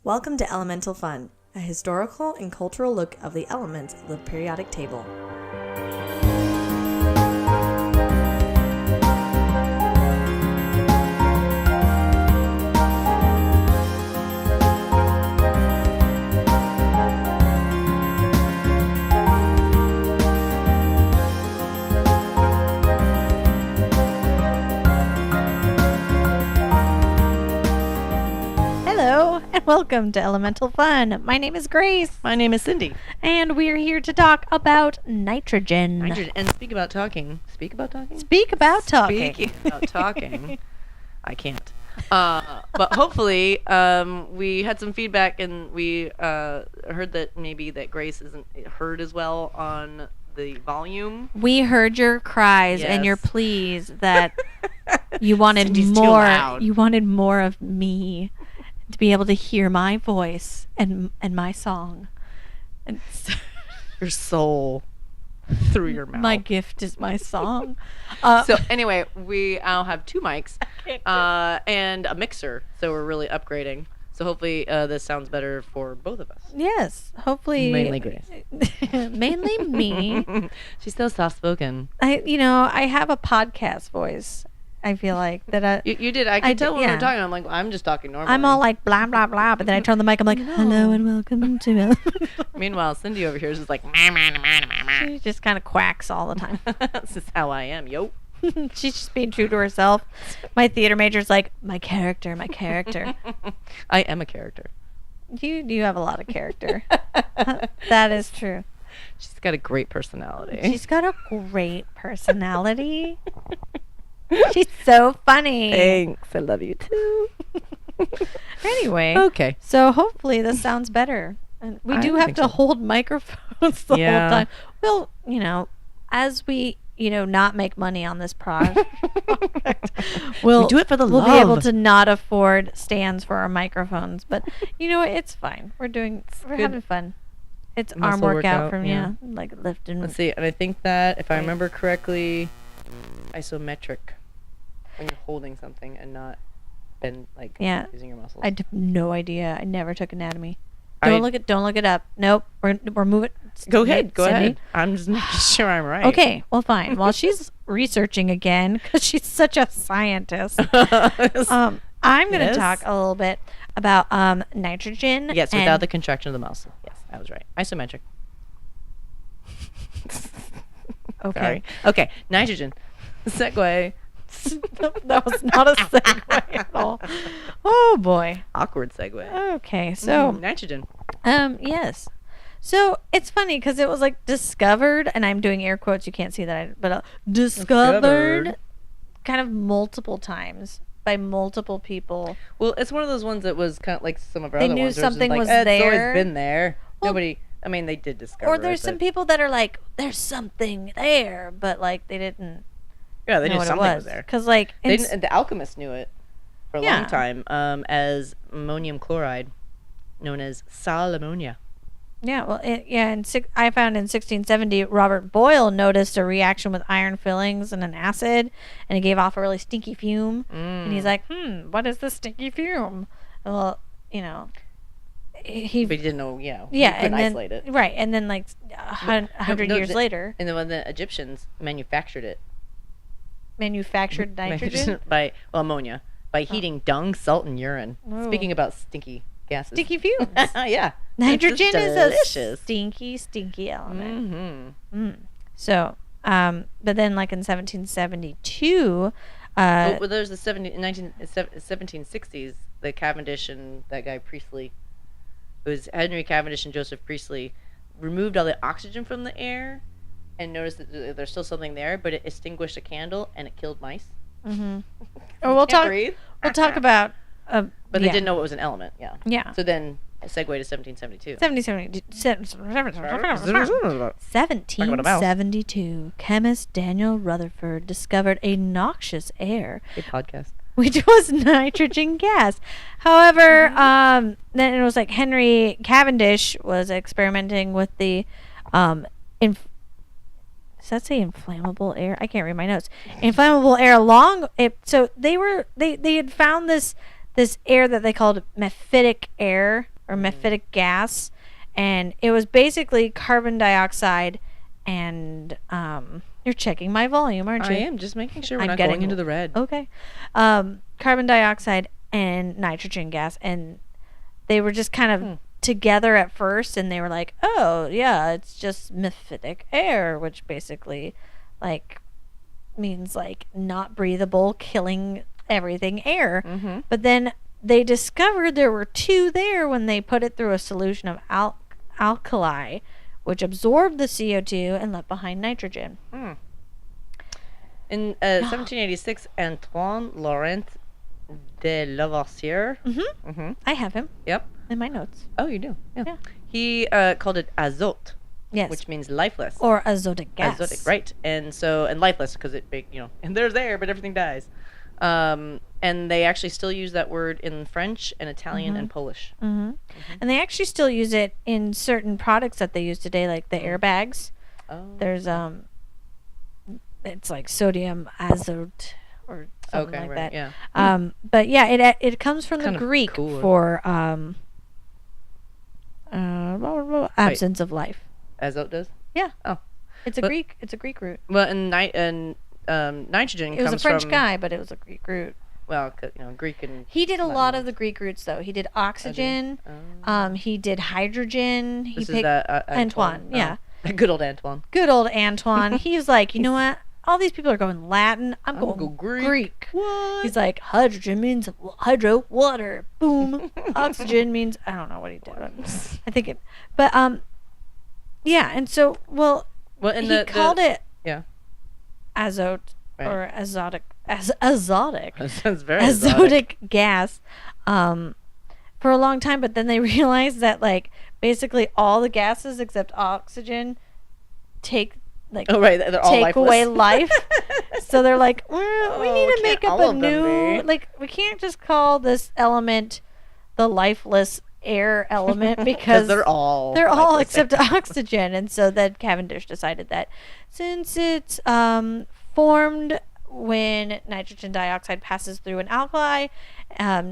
Welcome to Elemental Fun, a historical and cultural look of the elements of the periodic table. Welcome to Elemental Fun. My name is Grace. My name is Cindy. And we're here to talk about nitrogen. And speak about talking. Speak about talking. Speaking about talking. I can't. But hopefully, we had some feedback and we heard that maybe that Grace isn't heard as well on the volume. We heard your cries and your pleas that you wanted Cindy's more. Too loud. You wanted more of me. To be able to hear my voice and my song. And your soul through your mouth. My gift is my song. So anyway, we now have two mics and a mixer. So we're really upgrading. So hopefully this sounds better for both of us. Yes, hopefully. Mainly Grace. Mainly me. She's so soft-spoken. I have a podcast voice. I feel like that. You did. I could tell when we were talking. I'm like, I'm just talking normally. I'm all like blah blah blah, but then I turn the mic. I'm like, hello and welcome to. Meanwhile, Cindy over here is just like, she just kind of quacks all the time. This is how I am, yo. She's just being true to herself. My theater major's like, my character. I am a character. You have a lot of character. That is true. She's got a great personality. She's got a great personality. She's so funny. Thanks. I love you too. Anyway. Okay. So hopefully this sounds better. And we do have to hold microphones the whole time. Well, as we, not make money on this project, we do it for the love. We'll be able to not afford stands for our microphones. But, it's fine. We're having fun. It's arm workout from, like lifting. Let's see. And I think that, if I remember correctly, isometric. When you're holding something and not using your muscles. I have no idea. I never took anatomy. Don't look it up. Nope. We're moving. Go ahead. I'm just making sure I'm right. Okay. Well, fine. While she's researching again, because she's such a scientist, I'm going to talk a little bit about nitrogen. Yes, without the contraction of the muscle. Yes, I was right. Isometric. Okay. Sorry. Okay. Nitrogen. Segue. That was not a segue at all. Oh boy. Awkward segue. Okay, so nitrogen. Yes. So it's funny because it was like discovered, and I'm doing air quotes. You can't see that, but discovered kind of multiple times by multiple people. Well, it's one of those ones that was kind of like some of our other ones. They knew something was there. It's always been there. Well, nobody. I mean, they did discover. Or there's some people that are like, there's something there, but like they didn't. Yeah, they knew something was there. Because the alchemists knew it for a long time as ammonium chloride, known as sal ammonia. Yeah, well, I found in 1670, Robert Boyle noticed a reaction with iron fillings and an acid, and it gave off a really stinky fume. And he's like, what is this stinky fume? Well, but he didn't know, he couldn't isolate it. Right, and then 100 years later. And then when the Egyptians manufactured nitrogen? by ammonia, by heating dung, salt, and urine. Oh. Speaking about stinky gases. Stinky fumes. Yeah. Nitrogen is a stinky element. Mm-hmm. So, but then in 1772... there's the 1760s, the Cavendish and that guy Priestley. It was Henry Cavendish and Joseph Priestley removed all the oxygen from the air and noticed that there's still something there, but it extinguished a candle and it killed mice. Mm-hmm. We'll talk about... but they didn't know it was an element, yeah. Yeah. So then, a segue to 1772. 1772, chemist Daniel Rutherford discovered a noxious air. A podcast. Which was nitrogen gas. However, then it was like Henry Cavendish was experimenting with the... does that say inflammable air? I can't read my notes. Inflammable air so they had found this air that they called mephitic air, or mephitic gas, and it was basically carbon dioxide and you're checking my volume, aren't you? I am just making sure we're I'm not getting going into the red. Okay. Carbon dioxide and nitrogen gas, and they were just kind of together at first, and they were like, oh yeah, it's just mephitic air, which basically like means like not breathable, killing everything air. But then they discovered there were two there when they put it through a solution of alkali, which absorbed the CO2 and left behind nitrogen. In 1786, Antoine Laurent de Lavoisier. I have him Yep. in my notes. Oh, you do? Yeah. He called it azote, Yes. which means lifeless. Or azotic gas. Azotic, right? And so, and lifeless because it, and there's air, but everything dies. And they actually still use that word in French and Italian and Polish. And they actually still use it in certain products that they use today, like the airbags. Oh. There's it's like sodium azote or something like that. Yeah. But yeah, it comes from the Kind of Greek cool. for absence of life. Azote does. Yeah. Oh. It's a But- Greek root. Well, and nitrogen It was comes a French from, guy, but it was a Greek root. Well, Greek and He did a Latin lot of words. the Greek roots, though. He did oxygen. Oh. He did hydrogen. He This is picked that Antoine. Yeah. Oh. Good old Antoine. Good old Antoine. He was like, you know what? All these people are going Latin. I'm gonna going go Greek. Greek. What? He's like, hydrogen means hydro, water. Boom. Oxygen means, I don't know what he did. I think it, but, yeah. And so, well, and he called it Yeah. azote Right. or azotic, azotic. That sounds very azotic. Azotic gas for a long time, but then they realized that like basically all the gases except oxygen take like Oh, right. They're all take lifeless. away life. So they're like, well, we Oh, need to can't make up all a of them new be? like we can't just call this element the lifeless air element because they're all lifeless. except oxygen. And so then Cavendish decided that since it's formed when nitrogen dioxide passes through an alkali,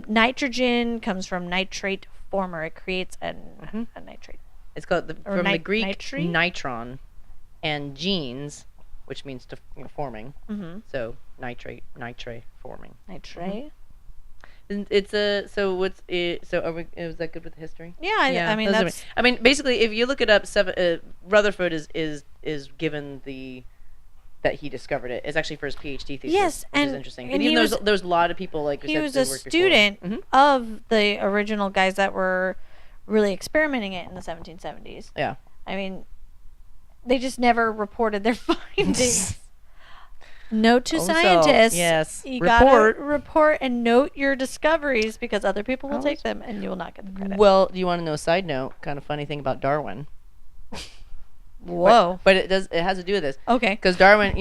nitrogen comes from nitrate former. It creates a nitrate. It's called Or from the Greek nitrate? nitron and genes, which means to forming. Mm-hmm. So nitrate forming. Nitrate. And it's a so what's it? So are we? Is that good with the history? Yeah, I mean those are that's I mean, basically, if you look it up, Rutherford is given the that he discovered it. It's actually for his PhD thesis. Yes, which and- is interesting. and But even he there's a lot of people like you he said, was that a worked before. student Mhm. of the original guys that were really experimenting it in the 1770s. Yeah. I mean, they just never reported their findings. Note to Also, scientists. yes, You report. gotta report and note your discoveries because other people will Oh, take them and you will not get the credit. Well, do you want to know a side note? Kind of funny thing about Darwin. Whoa. But it has to do with this. Okay. Because Darwin,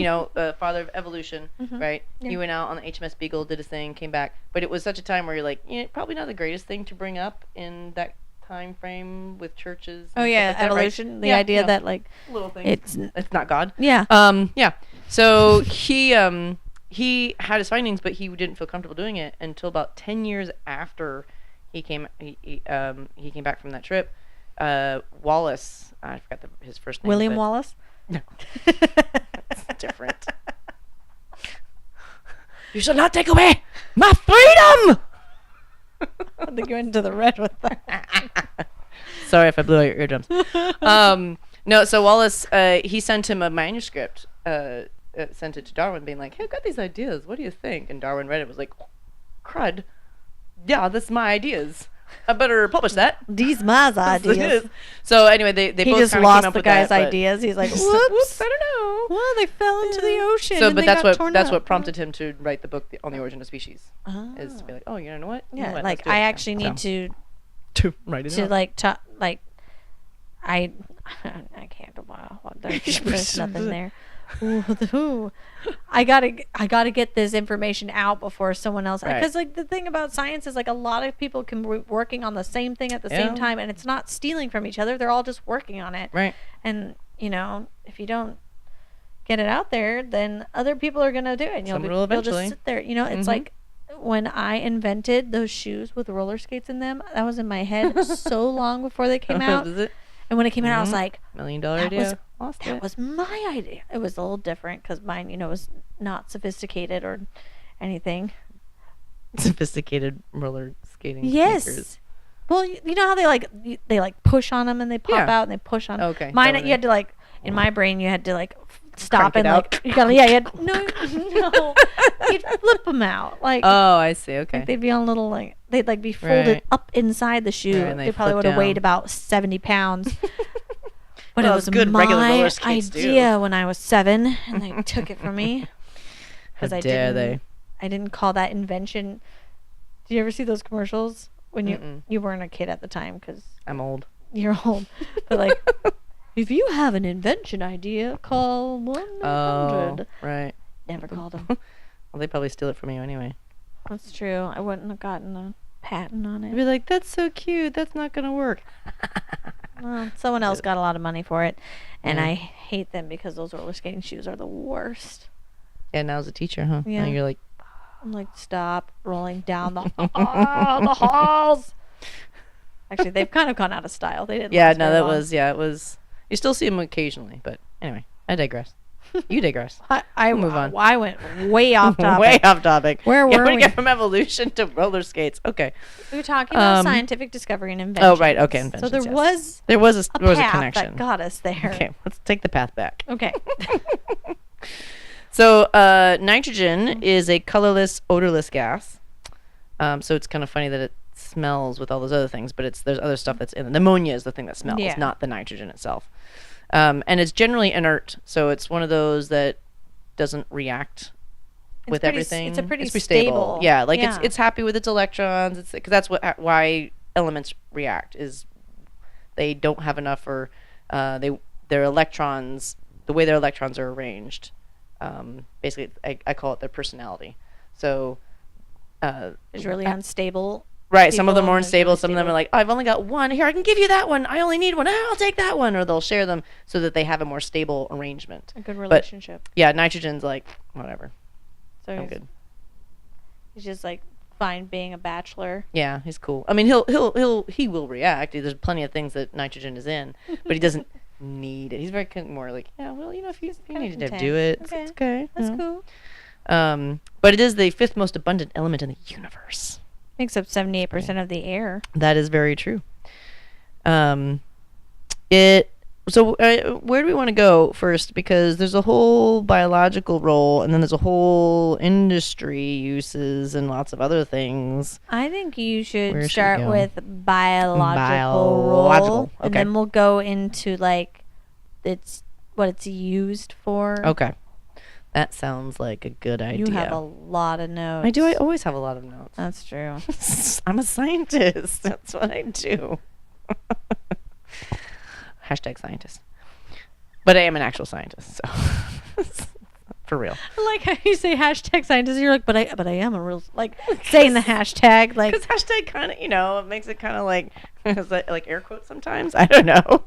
father of evolution, Mhm. right? Yeah. He went out on the HMS Beagle, did his thing, came back. But it was such a time where you're like, probably not the greatest thing to bring up in that time frame with churches. Oh and yeah, stuff like that, right? evolution. The Yeah, idea yeah. that like Little thing. it's not God. yeah. Yeah. So he had his findings, but he didn't feel comfortable doing it until about 10 years after he came back from that trip. Wallace, I forgot his first name. William but- Wallace. No. It's different. You shall not take away my freedom! I think you went into the red with that. Sorry if I blew out your eardrums. No, so Wallace, he sent him a manuscript, sent it to Darwin, being like, hey, I've got these ideas. What do you think? And Darwin read it, was like, crud. Yeah, that's my ideas. I better publish that. These my ideas. So anyway, they He both just kinda lost came up the with guy's that, but- ideas. He's like, Whoops, whoops. I don't know. Well, they fell into the ocean. So, and but they that's got torn what up. prompted him to write the book on the origin of species. Ah. Is to be like, oh, you know what? You know Yeah, what? like Let's do I it. actually need So, to write it to down. like I can't. Wow, there's nothing there. Ooh. I gotta get this information out before someone else. Right. Because like the thing about science is like a lot of people can be working on the same thing at the Yeah. same time, and it's not stealing from each other. They're all just working on it. Right. And if you don't get it out there, then other people are gonna do it, and Someone will you'll eventually. just sit there. It's Mhm. like when I invented those shoes with roller skates in them, that was in my head so long before they came out. Is it? And when it came out, I was like, $1 million idea. Lost that it. was my idea. It was a little different because mine, was not sophisticated or anything. Sophisticated roller skating. Yes. Sneakers. Well, you know how they push on them and they pop out and they push on. Okay. Mine, you had to in my brain, you had to stop Crank it and out. you had no, you'd flip them out Oh, I see. Okay. they'd be on little they'd be folded up inside the shoe. Right, and they they probably flip would have weighed down. about 70 pounds. But Well, it it's was good regular roller my skates do. idea when I was 7, and they took it from me because How I dare didn't call that invention. Do you ever see those commercials when you weren't a kid at the time because I'm old. you're old, but if you have an invention idea, call 1-800. Oh, right. Never called them. Well, they probably steal it from you anyway. That's true. I wouldn't have gotten a patent on You'd it. be like, that's so cute. That's not going to work. Well, someone else got a lot of money for it, and Yeah. I hate them because those roller skating shoes are the worst. Yeah, now as a teacher, huh? Yeah. Now you're like, I'm like, stop rolling down the halls. Actually, they've kind of gone out of style. They didn't. yeah, last no, very that long. was, it was, you still see them occasionally, but anyway, I digress. You digress. I We'll move on. I went way off topic. Way off topic. Where Yeah, were we we? get from evolution to roller skates. Okay. We were talking about scientific discovery and invention. Oh, right. Okay. So Inventions, there yes. was there was a path connection. that got us there. Okay, let's take the path back. Okay. So, nitrogen is a colorless, odorless gas. So it's kind of funny that it smells with all those other things, but there's other stuff that's in it. The ammonia is the thing that smells, Yeah. not the nitrogen itself. And it's generally inert, so it's one of those that doesn't react with everything. It's a pretty stable. stable. Yeah, Yeah. it's happy with its electrons. It's because that's why elements react is they don't have enough, or their electrons, the way their electrons are arranged. Basically, I call it their personality. So, It's really unstable. right, some of them people are and unstable. really Some of them are stable. like, oh, I've only got one. Here, I can give you that one. I only need one. Oh, I'll take that one. Or they'll share them so that they have a more stable arrangement. A good relationship. Yeah, nitrogen's like, whatever. So I'm good. he's just fine being a bachelor. Yeah, he's cool. I mean, he will react. There's plenty of things that nitrogen is in, but he doesn't need it. He's very more like, yeah, well, if you need to content. do it, Okay. it's okay. That's you know. cool. But it is the 5th most abundant element in the universe. Makes up 78% of the air. That is very true. So where do we want to go first? Because there's a whole biological role, and then there's a whole industry uses and lots of other things. I think you should Where should we start go? with biological role, and okay. then we'll go into it's what it's used for. Okay. That sounds like a good idea. You have a lot of notes. I do. I always have a lot of notes. That's true. I'm a scientist. That's what I do. Hashtag scientist. But I am an actual scientist, so for real. I like how you say hashtag scientist. You're like, but I am a real saying the hashtag Because hashtag kind of, it makes it kind of like air quotes sometimes. I don't know.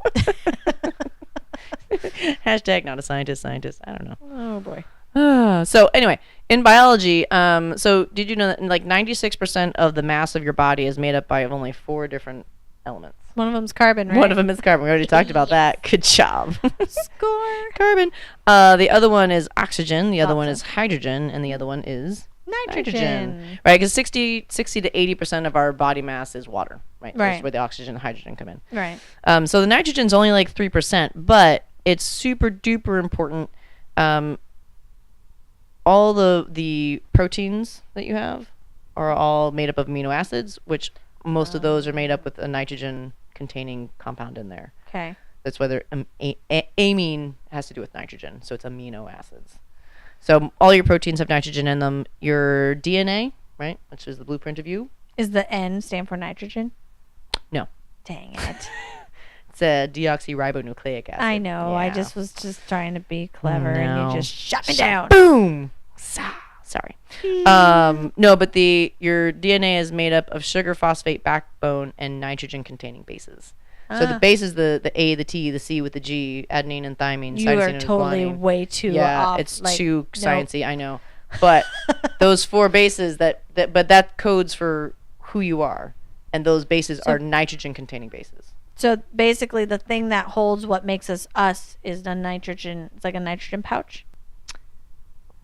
Hashtag not a scientist. I don't know. Oh boy. So anyway, in biology, so did you know that 96% of the mass of your body is made up by only 4 different elements? One of them's carbon, right? One of them is carbon. We already talked about that. Good job. Score. Carbon. The other one is oxygen. The other one is Awesome. hydrogen, and the other one is Nitrogen. Right, because 60 to 80% of our body mass is water. Right. Right. That's where the oxygen and hydrogen come in. Right. So the nitrogen's only like 3%, but it's super duper important. All the proteins that you have are all made up of amino acids, which most of those are made up with a nitrogen containing compound in there. Okay. That's whether amine has to do with nitrogen, so it's amino acids. So all your proteins have nitrogen in them. Your DNA, right, which is the blueprint of you. Is the N stand for nitrogen? No. Dang it. It's a deoxyribonucleic acid. I know. I Yeah. just was trying to be clever, and No. you just shut me down. Boom. Sorry. No, but your DNA is made up of sugar, phosphate, backbone, and nitrogen-containing bases. So the base is the A, the T, the C with the G, adenine and thymine. You cytosine are and totally guanine. way too Yeah, off. it's too sciencey. I know. But those 4 bases but that codes for who you are, and those bases are nitrogen-containing bases. So basically, the thing that holds what makes us is the nitrogen. It's like a nitrogen pouch.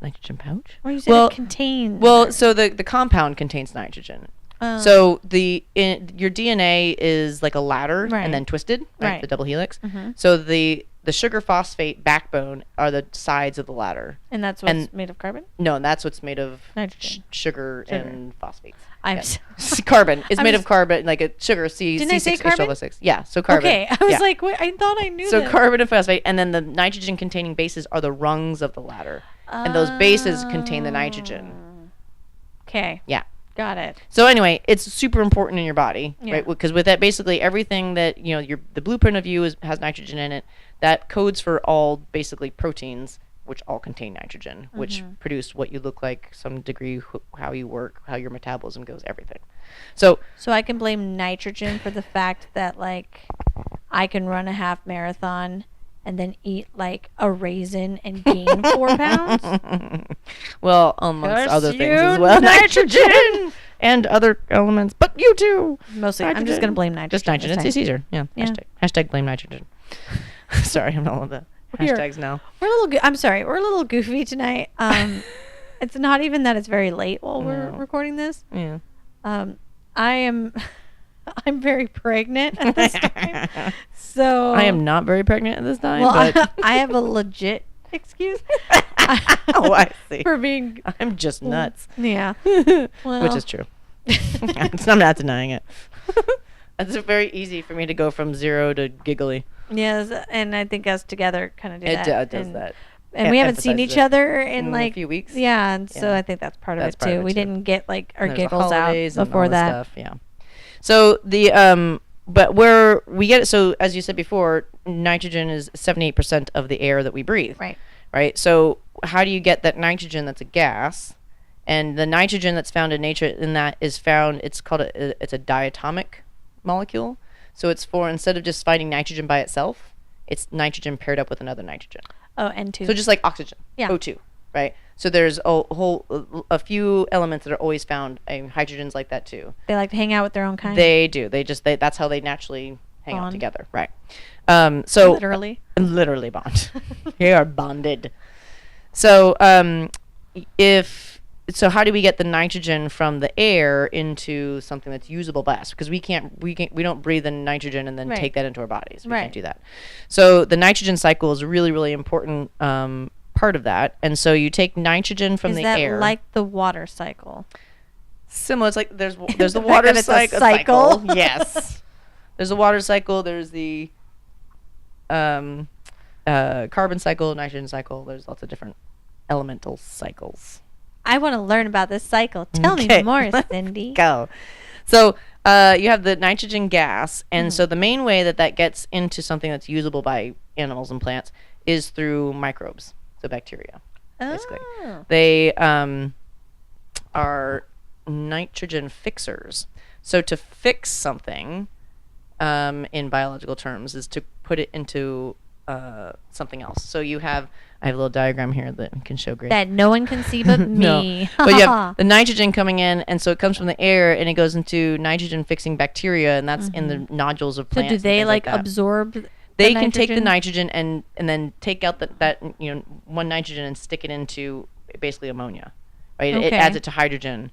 Nitrogen pouch? Or you said it contains. Well, so the compound contains nitrogen. So your DNA is like a ladder and then twisted, right? The double helix. Mm-hmm. So the sugar phosphate backbone are the sides of the ladder. And that's what's made of carbon? No, that's what's made of nitrogen. Sugar and phosphates. Carbon is made of carbon, like a sugar, Didn't I say carbon? H12O6. Yeah, so carbon. Okay, I was like, wait, I thought I knew that. So carbon and phosphate, and then the nitrogen-containing bases are the rungs of the ladder. And those bases contain the nitrogen. Okay. Yeah. Got it. So anyway, it's super important in your body, right? Because with that, basically everything that the blueprint of you has nitrogen in it. That codes for all basically proteins, which all contain nitrogen, which produce what you look like, some degree, how you work, how your metabolism goes, everything. So I can blame nitrogen for the fact that like I can run a half marathon and then eat like a raisin and gain 4 pounds. Well, amongst other things as well, nitrogen and other elements, but you too. Mostly, nitrogen. I'm just gonna blame nitrogen. Just nitrogen. It's easier. Yeah. Hashtag blame nitrogen. Sorry, I'm all of the hashtags now. I'm sorry. We're a little goofy tonight. It's not even that it's very late while we're recording this. Yeah. I'm very pregnant at this time. So I am not very pregnant at this time. Well, but I have a legit excuse. Oh, I see. For being. I'm just nuts. Yeah. Well. Which is true. I'm not denying it. It's very easy for me to go from 0 to giggly. Yes, and I think us together kind of do that. It does that. And we haven't seen each other in like a few weeks. Yeah, and so I think that's part of it too. We didn't get like our giggles out before that. Stuff, yeah. So but where we get it, so as you said before, nitrogen is 78% of the air that we breathe. Right. Right. So how do you get that nitrogen that's a gas? And the nitrogen that's found in nature it's called it's a diatomic molecule. So it's instead of just finding nitrogen by itself, it's nitrogen paired up with another nitrogen. Oh, N2. So just like oxygen. Yeah. O2. Right. So there's a few elements that are always found. Hydrogen's like that too. They like to hang out with their own kind. They do. That's how they naturally hang out together. Right. So literally bond. They are bonded. So how do we get the nitrogen from the air into something that's usable by us? Because we don't breathe in nitrogen and then take that into our bodies. We can't do that. So the nitrogen cycle is a really, really important part of that. And so you take nitrogen from the air. Is that like the water cycle? Similar. It's like there's the water cycle. Yes. There's a water cycle. There's the carbon cycle, nitrogen cycle. There's lots of different elemental cycles. I want to learn about this cycle. Tell me more, Cindy. Go. So you have the nitrogen gas, and so the main way that gets into something that's usable by animals and plants is through microbes, so bacteria. Basically, they are nitrogen fixers. So to fix something, in biological terms, is to put it into something else. So I have a little diagram here that can show great. That no one can see but me. No. But you have the nitrogen coming in, and so it comes from the air, and it goes into nitrogen-fixing bacteria, and that's in the nodules of plants. So do they like absorb? They can take the nitrogen and then take out that one nitrogen and stick it into basically ammonia, right? Okay. It adds it to hydrogen,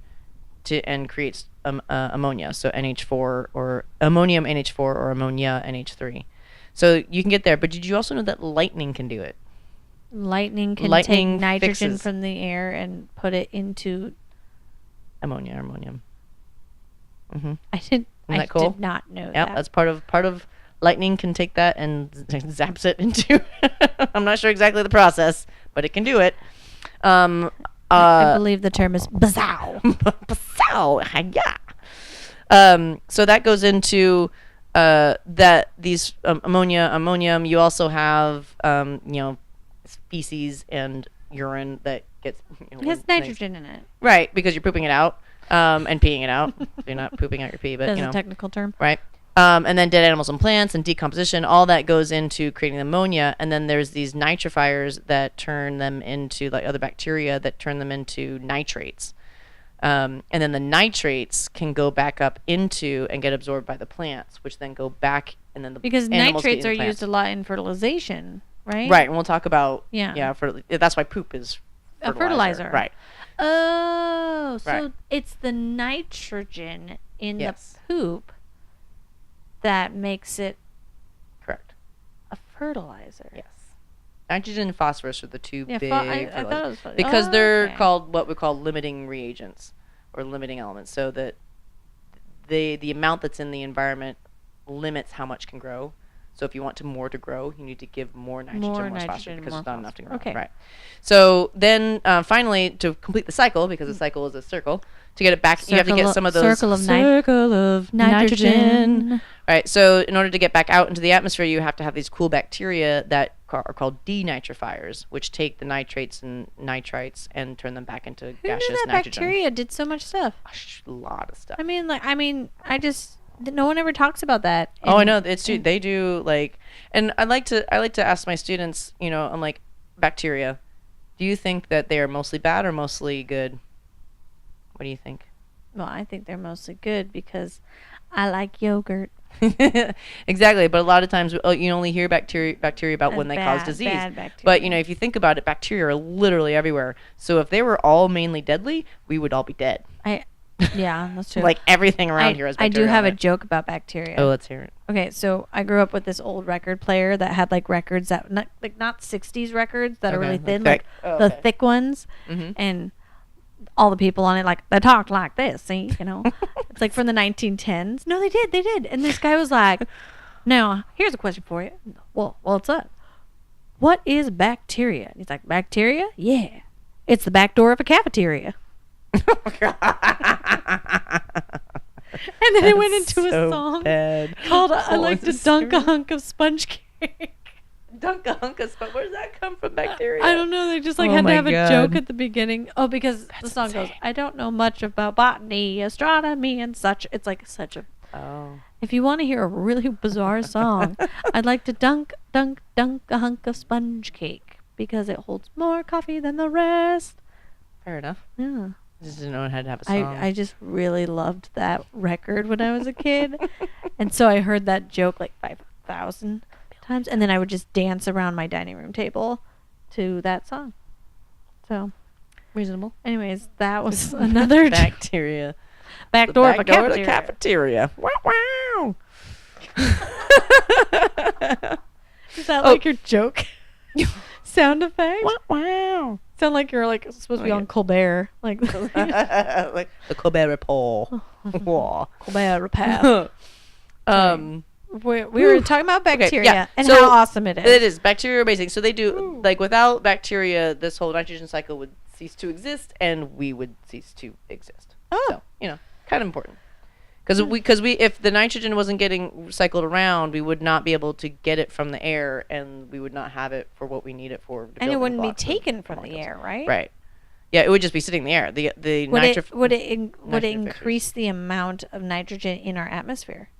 and creates ammonia. So NH4 or ammonium NH4 or ammonia NH3. So you can get there, but did you also know that lightning can do it? Lightning take nitrogen from the air and put it into ammonia or ammonium. Mm-hmm. I did not know that. Yeah, that's part of lightning can take that and zaps it into. I'm not sure exactly the process, but it can do it. I believe the term is bazow. Bazow, yeah. So that goes into these ammonium. You also have feces and urine that gets it has nitrogen in it, right? Because you're pooping it out and peeing it out. So you're not pooping out your pee, but that's a technical term, right? And then dead animals and plants and decomposition, all that goes into creating ammonia. And then there's these nitrifiers that turn them into, like other bacteria, that turn them into nitrates. And then the nitrates can go back up into and get absorbed by the plants, which then go back, and then the Because animals nitrates get are in the used a lot in fertilization, right? Right, and we'll talk about Yeah. that's why poop is A fertilizer. Right. Oh, so Right. it's the nitrogen in Yes. the poop that makes it Correct. a fertilizer. Yes. Nitrogen and phosphorus are the two Yeah, big I thought fertilizers. it was funny. Because Oh, they're okay. called what we call limiting reagents or limiting elements, so that the amount that's in the environment limits how much can grow. So if you want more to grow, you need to give more nitrogen, more phosphorus, nitrogen, because more there's not enough to grow. phosphorus. Okay. Right. So then finally, to complete the cycle, because the cycle is a circle, to get it back, you have to get some of those circle of nitrogen. Right. So in order to get back out into the atmosphere, you have to have these cool bacteria that are called denitrifiers, which take the nitrates and nitrites and turn them back into Who gaseous knew that nitrogen. bacteria did so much stuff? A lot of stuff. No one ever talks about that. Oh, I And- know. They do like, and I like to ask my students, I'm like, bacteria, do you think that they are mostly bad or mostly good? What do you think? Well, I think they're mostly good because I like yogurt. Exactly, but a lot of times you only hear bacteria about when they cause disease. Bad bacteria. But if you think about it, bacteria are literally everywhere. So if they were all mainly deadly, we would all be dead. Yeah, that's true. Like everything around here is I bacteria. do have on a it. joke about bacteria. Oh, let's hear it. Okay, so I grew up with this old record player that had like records that not 60s records that are Okay, really like thin, thick. like Oh, the okay. thick ones, Mhm. and all the people on it like they talked like this. See, it's like from the 1910s. No, they did. And this guy was like, "Now here's a question for you. Well, what's up? What is bacteria?" And he's like, "Bacteria? Yeah, it's the back door of a cafeteria." And then it went into a song called "I like to dunk a hunk of sponge cake." Dunk a hunk of sponge. Where does that come from? Bacteria. I don't know. They just Oh had to my have a God. joke at the beginning. Oh, because the song goes, insane. "I don't know much about botany, astronomy, and such." It's like such a. Oh. If you want to hear a really bizarre song, I'd like to dunk a hunk of sponge cake because it holds more coffee than the rest. Fair enough. Yeah. I just didn't know it had to have a song. I just really loved that record when I was a kid. And so I heard that joke like 5,000 times. And then I would just dance around my dining room table to that song. So, Reasonable. anyways, that was another Bacteria. back door of a Back door to cafeteria. cafeteria. Wow. Is that like your joke? Sound effect? Wow. Sound like you're like supposed to be Oh, on yeah. Colbert. Like Like the Colbert Report. Wow. Colbert Report. We were talking about bacteria yeah. and So, how awesome it is. It is. Bacteria are amazing. So they do, like, without bacteria, this whole nitrogen cycle would cease to exist and we would cease to exist. Oh. So, kind of important. Because if the nitrogen wasn't getting cycled around, we would not be able to get it from the air and we would not have it for what we need it for. And it wouldn't be taken from the air, right? Right. Yeah, it would just be sitting in the air. The Would it nitrogen increase the amount of nitrogen in our atmosphere?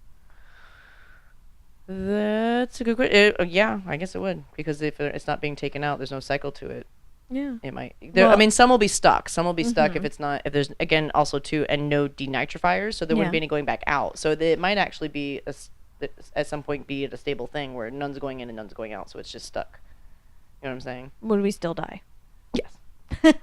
That's a good question. Yeah, I guess it would, because if it's not being taken out, there's no cycle to it. Yeah. It might. I Well- mean, some will be stuck. Some will be stuck if Mhm. it's not. If there's again also too and no denitrifiers, so there wouldn't be Yeah. any going back out. So it might actually be at some point be at a stable thing where none's going in and none's going out, so it's just stuck. You know what I'm saying? Would we still die? Yes.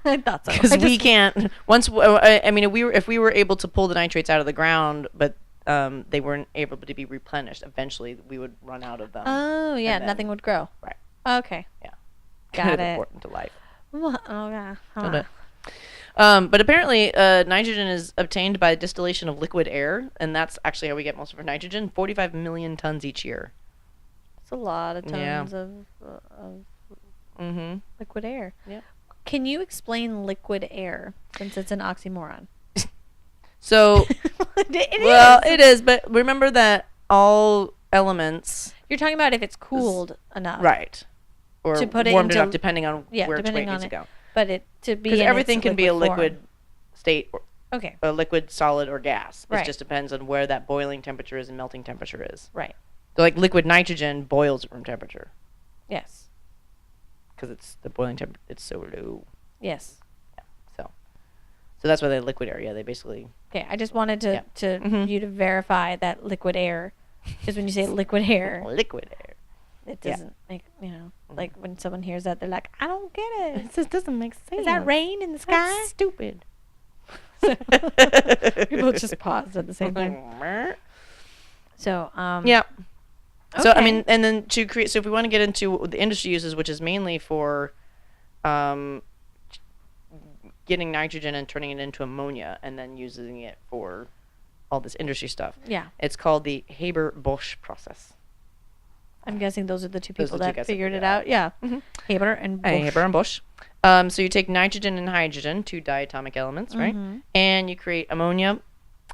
I thought so. Because I we just- can't. I mean, if we were able to pull the nitrates out of the ground, but they weren't able to be replenished, eventually we would run out of them. Oh yeah, and then- nothing would grow. Right. Okay. Yeah. Got Kind of it. important to life. Well, oh yeah. A little bit. But apparently, nitrogen is obtained by distillation of liquid air, and that's actually how we get most of our nitrogen. 45 million tons each year. It's a lot of Yeah. tons of Mm-hmm. liquid air. Yep. Can you explain liquid air since it's an oxymoron? So, It well, is. it is, but remember that all elements, You're talking about if it's cooled enough, right, or To put it warmed into- enough, depending on Yeah, where its weight depending needs on to it. go. But it to be Because in everything its can be a form. liquid state Okay. a liquid, solid, or gas. Right. It just depends on where that boiling temperature is and melting temperature is. Right. So like liquid nitrogen boils at room temperature Yes. because it's the boiling temperature. It's so low. Yes. So that's why they liquid air. Yeah, they basically. Okay. I just wanted to Mhm. you to verify that liquid air, because when you say liquid air, Liquid air. it Yeah. doesn't make like when someone hears that they're like, I don't get it. It just doesn't make sense. Is that rain in the sky? That's stupid. People just paused at the same time. So Yeah. So I okay. mean, and then to create. So if we want to get into the industry uses, which is mainly for, getting nitrogen and turning it into ammonia, and then using it for all this industry stuff. Yeah. It's called the Haber-Bosch process. I'm guessing those are the two Those people are the two that guys that figured it figured out. Yeah. Mhm. Haber and Bosch. Haber and Bosch. So you take nitrogen and hydrogen, two diatomic elements, right? Mhm. And you create ammonia.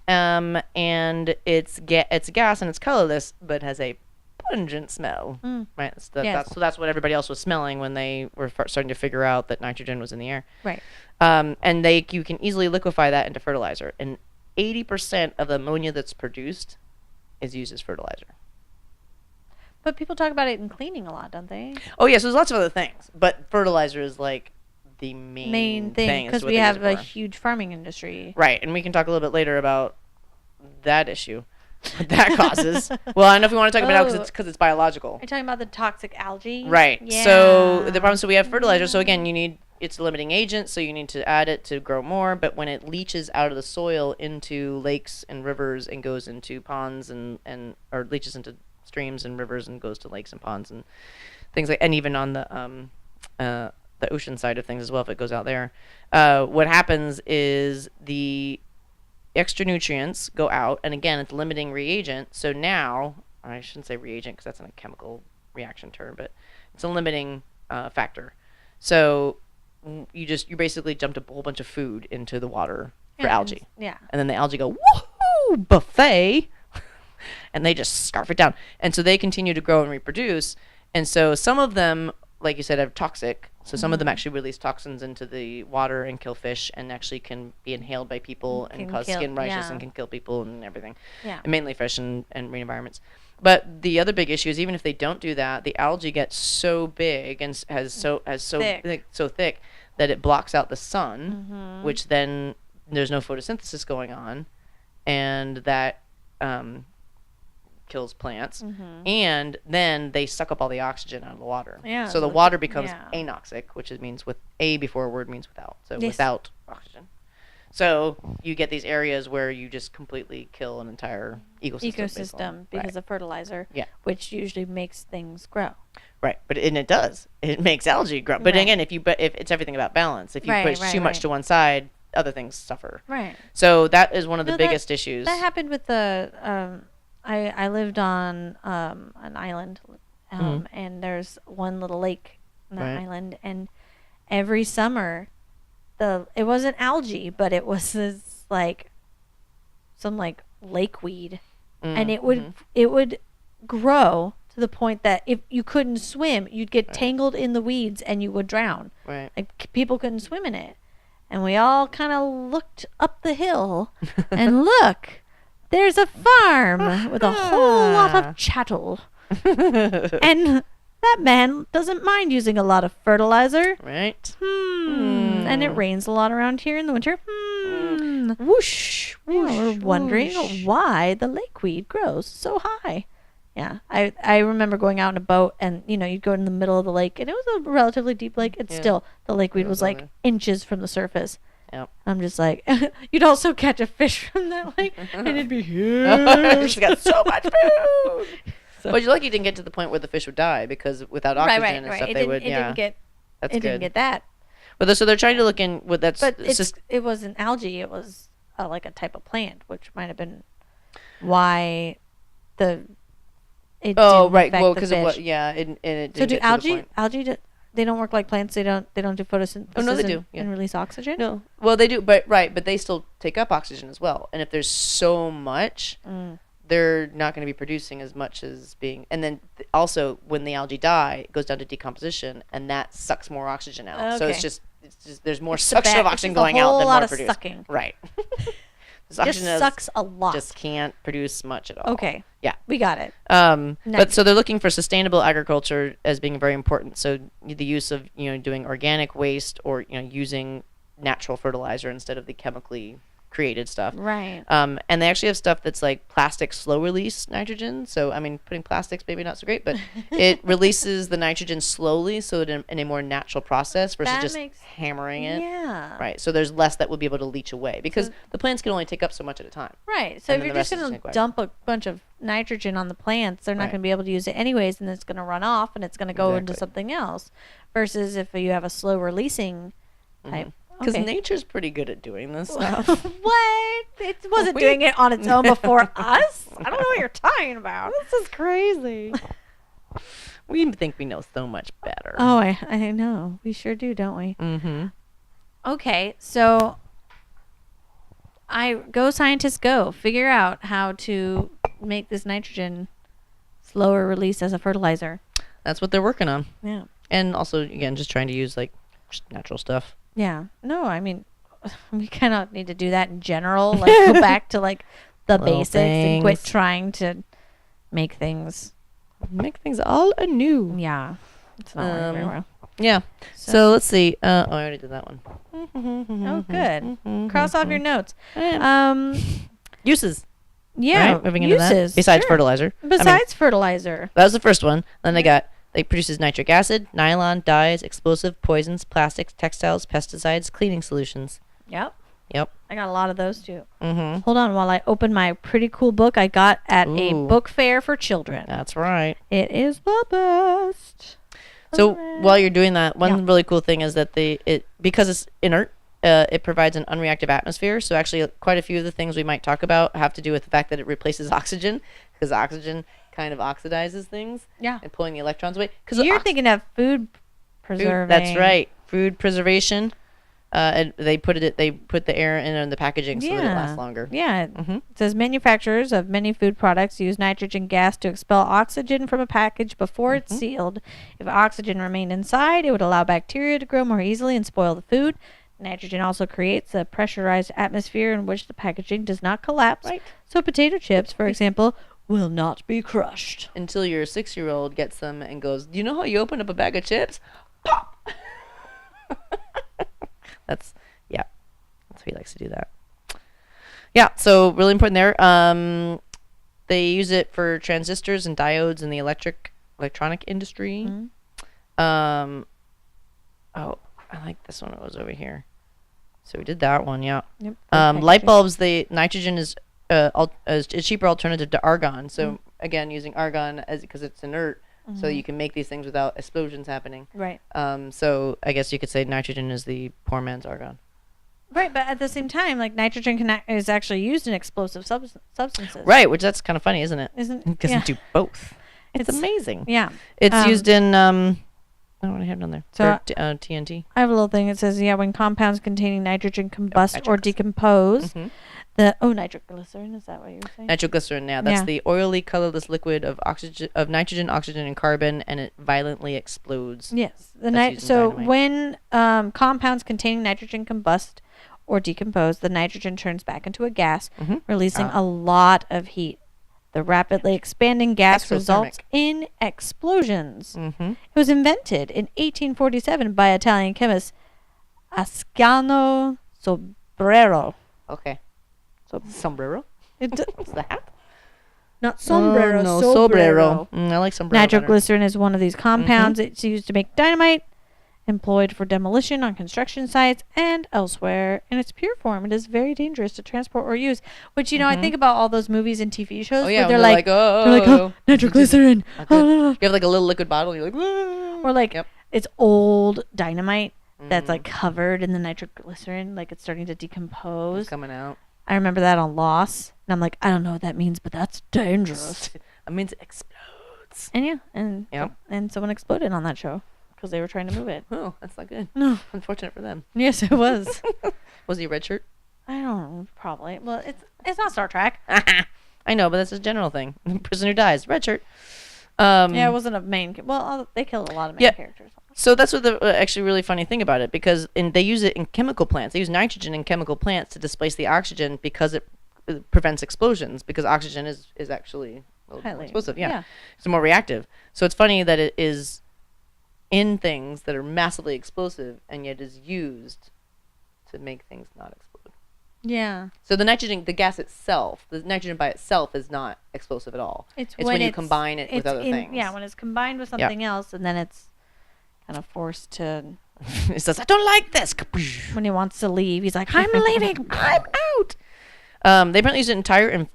And it's a gas and it's colorless, but has a pungent smell, right? Yes. That's what everybody else was smelling when they were starting to figure out that nitrogen was in the air. Right. And you can easily liquefy that into fertilizer, and 80% of the ammonia that's produced is used as fertilizer. But people talk about it in cleaning a lot, don't they? Oh yeah, so there's lots of other things, but fertilizer is like the main thing, is because what we they use have it a for. huge farming industry. Right, and we can talk a little bit later about that issue, what that causes. Well, I don't know if we want to talk about it because it's biological. Are you talking about the toxic algae? Right. Yeah. So the problem, so we have fertilizer. So again, it's a limiting agent, so you need to add it to grow more. But when it leaches out of the soil into lakes and rivers and goes into ponds or leaches into streams and rivers and goes to lakes and ponds and things like, and even on the ocean side of things as well, if it goes out there, what happens is the extra nutrients go out, and again, it's limiting reagent. So now, I shouldn't say reagent because that's a chemical reaction term, but it's a limiting factor. So you basically dumped a whole bunch of food into the water for algae. Yeah. And then the algae go, woohoo, buffet, and they just scarf it down. And so they continue to grow and reproduce. And so some of them, like you said, are toxic. So some of them actually release toxins into the water and kill fish, and actually can be inhaled by people and cause skin rashes and can kill people and everything. Yeah. And mainly fish and marine environments. But the other big issue is even if they don't do that, the algae gets so big and so thick that it blocks out the sun, which then there's no photosynthesis going on, and that kills plants, and then they suck up all the oxygen out of the water. Yeah, so the water becomes anoxic, which means with a before a word means without. So without oxygen. So you get these areas where you just completely kill an entire ecosystem because of fertilizer, which usually makes things grow. Right, but it does. It makes algae grow. But again, if it's everything about balance. If you push too much to one side, other things suffer. Right. So that is one of the biggest issues. That happened with the I lived on an island, and there's one little lake on that island, and every summer, it wasn't algae, but it was this some lake weed, and it would grow to the point that if you couldn't swim, you'd get tangled in the weeds and you would drown. Right. Like people couldn't swim in it, and we all kind of looked up the hill, and look. There's a farm with a whole lot of chattel. And that man doesn't mind using a lot of fertilizer. Right. And it rains a lot around here in the winter. Whoosh. We're wondering why the lakeweed grows so high. Yeah. I remember going out in a boat, and, you'd go in the middle of the lake, and it was a relatively deep lake. It's still, the lakeweed was inches from the surface. Yep. I'm just like, you'd also catch a fish from that lake, and it'd be huge. She's got so much food. But you're lucky you didn't get to the point where the fish would die, because without oxygen and stuff, they would. Didn't get that. But so they're trying to look in. But it wasn't algae. It was like a type of plant, which might have been why it. Oh, right. Well, because of what? Yeah. It didn't so do get to the point. algae? They don't work like plants. They don't do photosynthesis. Oh no, they do. And release oxygen. No, well they do, but they still take up oxygen as well. And if there's so much, they're not going to be producing as much as being. And then also when the algae die, it goes down to decomposition, and that sucks more oxygen out. Okay. So it's just there's more It's the suction bad- of it's oxygen just a going out whole than lot more of produced. sucking. Right. This Just oxygen sucks a lot. just can't produce much at all. Okay. Yeah. We got it. But Nice. so they're looking for sustainable agriculture as being very important. So the use of doing organic waste or using natural fertilizer instead of the chemically created stuff. Right. And they actually have stuff that's like plastic slow release nitrogen. So I mean, putting plastics maybe not so great, but it releases the nitrogen slowly, so in a more natural process versus That just makes- hammering it. Yeah. Right. So there's less that will be able to leach away because the plants can only take up so much at a time. Right. So And if then you're the just rest is going gonna go to out. dump a bunch of nitrogen on the plants, they're not Right. going to be able to use it anyways, and it's going to run off, and it's going to go into Exactly. something else. Versus if you have a slow releasing type. Because Okay. nature's pretty good at doing this stuff. What? It wasn't doing it on its own before us. I don't know what you're talking about. This is crazy. We think we know so much better. Oh, I know. We sure do, don't we? Mm-hmm. Okay, so go scientists go. Figure out how to make this nitrogen slower release as a fertilizer. That's what they're working on. Yeah. And also, again, just trying to use like just natural stuff. Yeah. No, I mean, we kind of need to do that in general. Like, go back to like the Little basics and quit things. trying to make things. Make things all anew. Yeah. It's not working very well. Yeah. So let's see. I already did that one. Oh, good. Cross off your notes. Yeah. Uses. Yeah. Right? Moving into uses. that. Besides sure. fertilizer. I mean, Besides fertilizer. that was the first one. Then they produces nitric acid, nylon, dyes, explosive, poisons, plastics, textiles, pesticides, cleaning solutions. Yep. Yep. I got a lot of those too. Mm-hmm. Hold on while I open my pretty cool book I got at a Ooh. book fair for children. That's right. It is the best. So Hooray. while you're doing that, one Yeah. really cool thing is that because it's inert, it provides an unreactive atmosphere. So actually, quite a few of the things we might talk about have to do with the fact that it replaces oxygen, because oxygen kind of oxidizes things Yeah. and pulling the electrons away. Because You're thinking of food preserving. That's right, food preservation. And they put the air in the packaging so that it lasts longer. Yeah. Mhm. It says manufacturers of many food products use nitrogen gas to expel oxygen from a package before it's sealed. If oxygen remained inside, it would allow bacteria to grow more easily and spoil the food. Nitrogen also creates a pressurized atmosphere in which the packaging does not collapse. Right. So potato chips, for example, will not be crushed. Until your 6-year-old gets them and goes, "Do you know how you open up a bag of chips?" Pop. That's how he likes to do that. Yeah, so really important there. They use it for transistors and diodes in the electronic industry. Mhm. Oh, I like this one. It was over here. So we did that one. Yeah. Yep. Light bulbs. Nitrogen is a cheaper alternative to argon. So again, using argon because it's inert, so you can make these things without explosions happening. Right. So I guess you could say nitrogen is the poor man's argon. Right, but at the same time, like nitrogen is actually used in explosive substances. Right, which that's kind of funny, isn't it? Isn't Because yeah. you do both. It's amazing. Yeah. It's used in I don't know what I have down there. So- For, TNT. I have a little thing. It says, when compounds containing nitrogen combust or nitroglycerin. decompose, Mhm. nitroglycerin, is that what you're saying? Nitroglycerin. Yeah, that's Yeah. the oily, colorless liquid of nitrogen, oxygen, and carbon, and it violently explodes. Yes. That's used in So dynamite. when compounds containing nitrogen combust or decompose, the nitrogen turns back into a gas, Mhm. releasing Ah. a lot of heat. The rapidly expanding gas results Exothermic. in explosions. Mm-hmm. It was invented in 1847 by Italian chemist Ascanio Sobrero. Okay. So Sombrero. What's that? Not sombrero, no, sobrero. I like sombrero. better. Nitroglycerin is one of these compounds. It's used to make dynamite, employed for demolition on construction sites and elsewhere. In its pure form, it is very dangerous to transport or use. Which, I think about all those movies and TV shows Oh yeah, where they're when like, oh, nitroglycerin. Not good. You have like a little liquid bottle. And you're like, "Whoa." Or like, Yep. it's old dynamite that's Mhm. like covered in the nitroglycerin, like it's starting to It's decompose. coming out. I remember that on Lost, and I'm like, I don't know what that means, but that's dangerous. It means it explodes. And yeah, and Yep. and someone exploded on that show because they were trying to move it. Oh, that's not good. No, Unfortunate for them. yes, it was. Was he a red shirt? I don't know, probably. Well, it's not Star Trek. I know, but that's a general thing. The person who dies, red shirt. Yeah, it wasn't a main. Well, they killed a lot of main characters. So that's what the actually really funny thing about it, because they use it in chemical plants. They use nitrogen in chemical plants to displace the oxygen because it prevents explosions, because oxygen is actually more explosive. Yeah. It's more reactive. So it's funny that it is in things that are massively explosive and yet is used to make things not explode. Yeah. So the nitrogen, the gas itself, the nitrogen by itself is not explosive at all. It's when you combine it with other things. Yeah, when it's combined with something else, and then it's kind of forced to. It says, "I don't like this." When he wants to leave, he's like, "I'm leaving. I'm out." They apparently use it in tire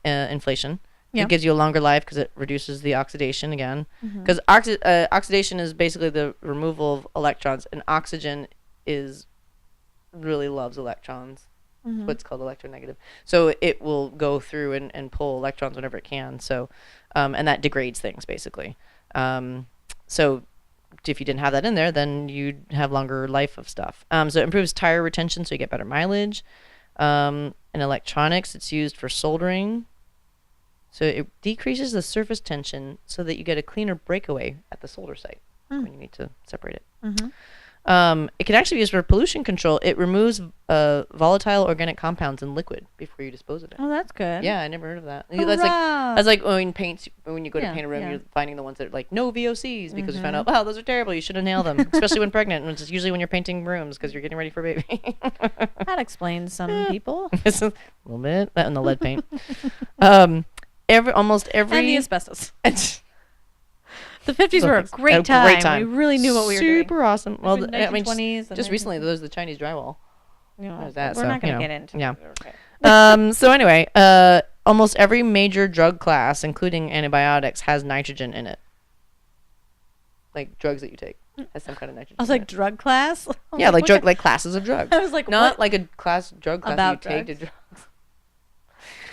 inflation. It gives you a longer life because it reduces the oxidation again. Because oxidation is basically the removal of electrons, and oxygen really loves electrons. What's called electronegative. So it will go through and pull electrons whenever it can. So, and that degrades things basically. So if you didn't have that in there, then you'd have longer life of stuff. So it improves tire retention, so you get better mileage. In electronics, it's used for soldering. So it decreases the surface tension so that you get a cleaner breakaway at the solder site when you need to separate it. It can actually be used for pollution control. It removes volatile organic compounds in liquid before you dispose of it. Oh, that's good. Yeah, I never heard of that. That's like when you go to paint a room, you're finding the ones that are like no VOCs because you found out, wow, those are terrible. You should inhale them, especially when pregnant, which is usually when you're painting rooms because you're getting ready for a baby. That explains some people. A little bit. That and the lead paint. Almost every and the asbestos. The 50s were a great time. We really knew what we were doing. Super awesome. Well, the 1920s just recently, there was the Chinese drywall. We're not going to get into it. Yeah. Okay. So anyway, almost every major drug class, including antibiotics, has nitrogen in it. Like drugs that you take has some kind of nitrogen. I was like, drug class? Yeah, like classes of drugs. I was like, not what? like a drug class about that you take to drugs.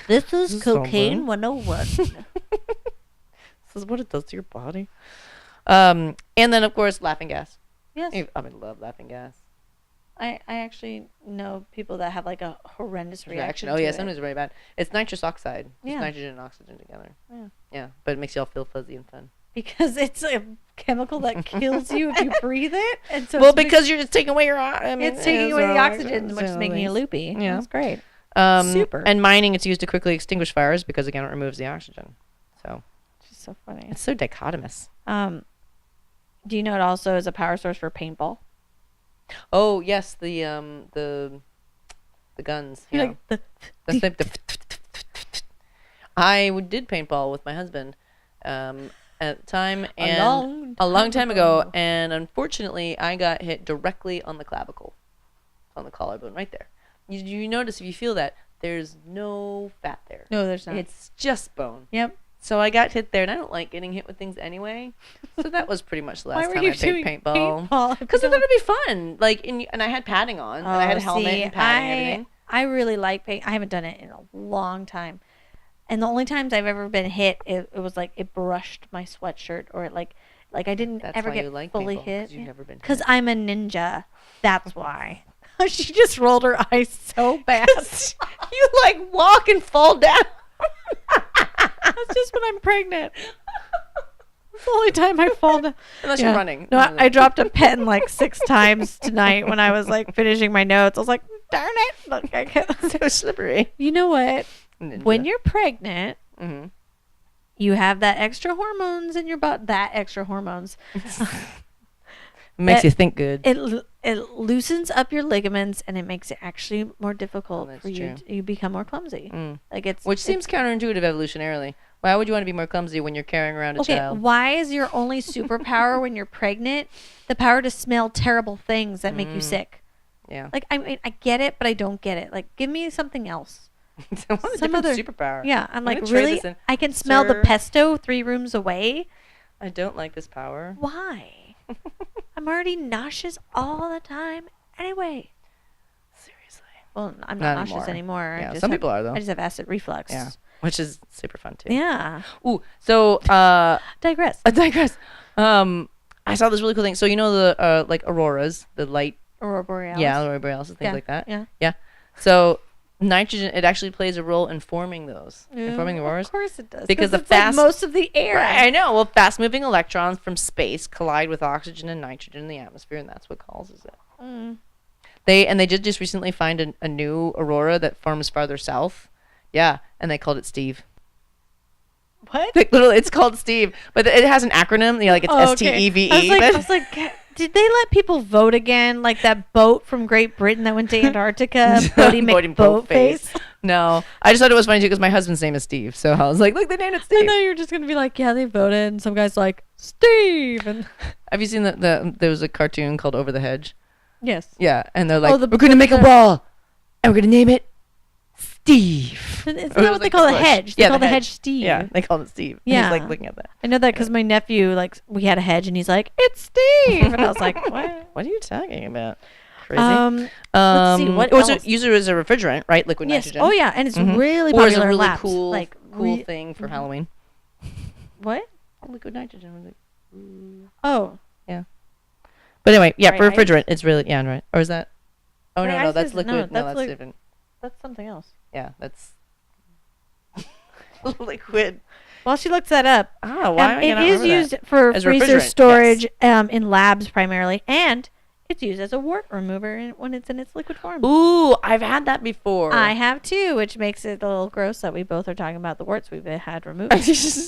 This is cocaine 101. This is what it does to your body. And then, of course, laughing gas. Yes. I would love laughing gas. I actually know people that have like a horrendous reaction. Oh, yeah, sometimes it's very bad. It's nitrous oxide. Yeah. It's nitrogen and oxygen together. Yeah. Yeah, but it makes you all feel fuzzy and fun. Because it's a chemical that kills you if you breathe it. And so because it's taking away your it's taking away the oxygen, which is making you loopy. Yeah. That's great. Super. And mining, it's used to quickly extinguish fires because, again, it removes the oxygen. So it's just so funny. It's so dichotomous. Do you know it also is a power source for paintball? Oh yes, the guns. You like the I did paintball with my husband at the time, and a long time ago, and unfortunately, I got hit directly on the clavicle, on the collarbone, right there. You notice if you feel that there's no fat there. No, there's not. It's just bone. Yep. So I got hit there, and I don't like getting hit with things anyway. So that was pretty much the last time I played paintball. Because I thought it'd be fun. And I had padding on, and I had a helmet and padding and everything. I really like paint. I haven't done it in a long time. And the only times I've ever been hit, it was like it brushed my sweatshirt, or it like I didn't ever get fully hit. Because I'm a ninja. That's why. She just rolled her eyes so bad. You like walk and fall down. That's just when I'm pregnant. That's the only time I fall down. Unless you're running. No, I dropped a pen like 6 times tonight when I was like finishing my notes. I was like, darn it. Look, I get so slippery. You know what? Ninja. When you're pregnant, you have that extra hormones in your butt. That extra hormones. Makes you think good. It loosens up your ligaments, and it makes it actually more difficult for you. You become more clumsy. Which seems counterintuitive evolutionarily. Why would you want to be more clumsy when you're carrying around a child? Why is your only superpower when you're pregnant the power to smell terrible things that make you sick? Yeah. Like, I mean, I get it, but I don't get it. Like, give me something else. Some other superpower. Yeah, I'm like, really? I can smell the pesto 3 rooms away? I don't like this power. Why? I'm already nauseous all the time anyway. Seriously. Well, I'm not nauseous anymore. Yeah, some people are, though. I just have acid reflux. Yeah, which is super fun, too. Yeah. Ooh, so... digress. I saw this really cool thing. So, you know the, like, auroras, the light... Aurora borealis. Yeah, aurora borealis and things like that. Yeah. Yeah. So, nitrogen, it actually plays a role in forming those, in forming the auroras. Of course it does. Because the it's like fast, most of the air. Right, I know. Well, fast-moving electrons from space collide with oxygen and nitrogen in the atmosphere, and that's what causes it. Mm. They did just recently find a new aurora that forms farther south. Yeah, and they called it Steve. What? Like, literally, it's called Steve, but it has an acronym. You know, like it's STEVE. I was like, did they let people vote again? Like that boat from Great Britain that went to Antarctica, Bodie McBoatface. No, I just thought it was funny too because my husband's name is Steve, so I was like, look, they named it Steve. I thought you were just gonna be like, yeah, they voted, and some guy's like, Steve. And have you seen there was a cartoon called Over the Hedge? yes. Yeah, and they're like, Oh, we're gonna make a wall, and we're gonna name it Steve. Isn't that what they call the hedge? They call the hedge Steve. Yeah, they called it Steve. Yeah. He's like looking at that. I know that because my nephew, like, we had a hedge, and he's like, it's Steve, and I was like, what? What are you talking about? Crazy. Let's see, what else? Use it as a refrigerant, right? Liquid Yes. nitrogen. Oh yeah, and it's really Or as popular a in really labs. cool, like cool thing for Halloween. What? Liquid nitrogen. Oh. Yeah. But anyway, yeah, Dry for ice? refrigerant, it's really right. Or is that? Oh Dry no, ice that's is- liquid. no, No, that's that's different. That's something else. Yeah, that's liquid. While she looks that up, Ah, why am I it not is remember used that? for As freezer refrigerant, storage in labs primarily, and it's used as a wart remover when it's in its liquid form. Ooh, I've had that before. I have too, which makes it a little gross that we both are talking about the warts we've had removed.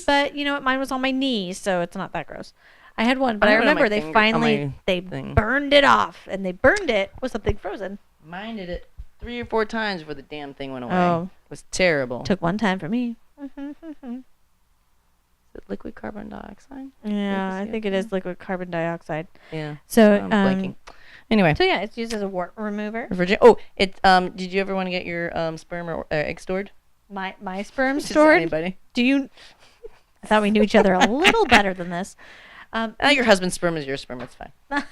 But you know what? Mine was on my knee, so it's not that gross. I had one, but I I had one on my remember they finger- finally on my they thing. burned it off, and they burned it with something frozen. Mine did it 3 or 4 times before the damn thing went away. Oh. It was terrible. Took one time for me. Is it liquid carbon dioxide? Yeah, I think it is liquid carbon dioxide. Yeah. So, I'm blanking. Anyway. So yeah, it's used as a wart remover. Oh, it. Did you ever want to get your sperm or egg stored? My sperm Just stored. Anybody? Do you? I thought we knew each other a little better than this. Your husband's sperm is your sperm. It's fine.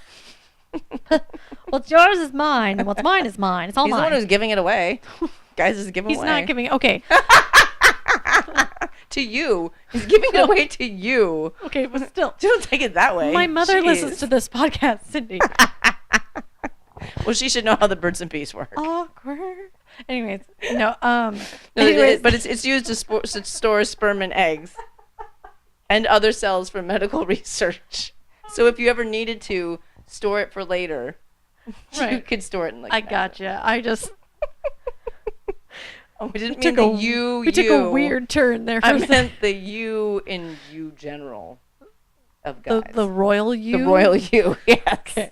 What's yours is mine, and what's mine is mine. It's all He's mine. the one who's giving it away. Guys, is giving He's away. not giving. Okay. To you. He's giving it away to you. Okay, but still, Don't take it that way. my mother Jeez. listens to this podcast, Cindy. Well, she should know how the birds and bees work. Awkward. Anyways, no. No, anyways, but it's used to store sperm and eggs and other cells for medical research. So if you ever needed to store it for later, you Right. could store it in like. I gotcha. I just Oh, we didn't took mean a the you. we took a weird turn there. For I a second. meant the you in you general of guys. the royal you. The royal you. Yes. Okay.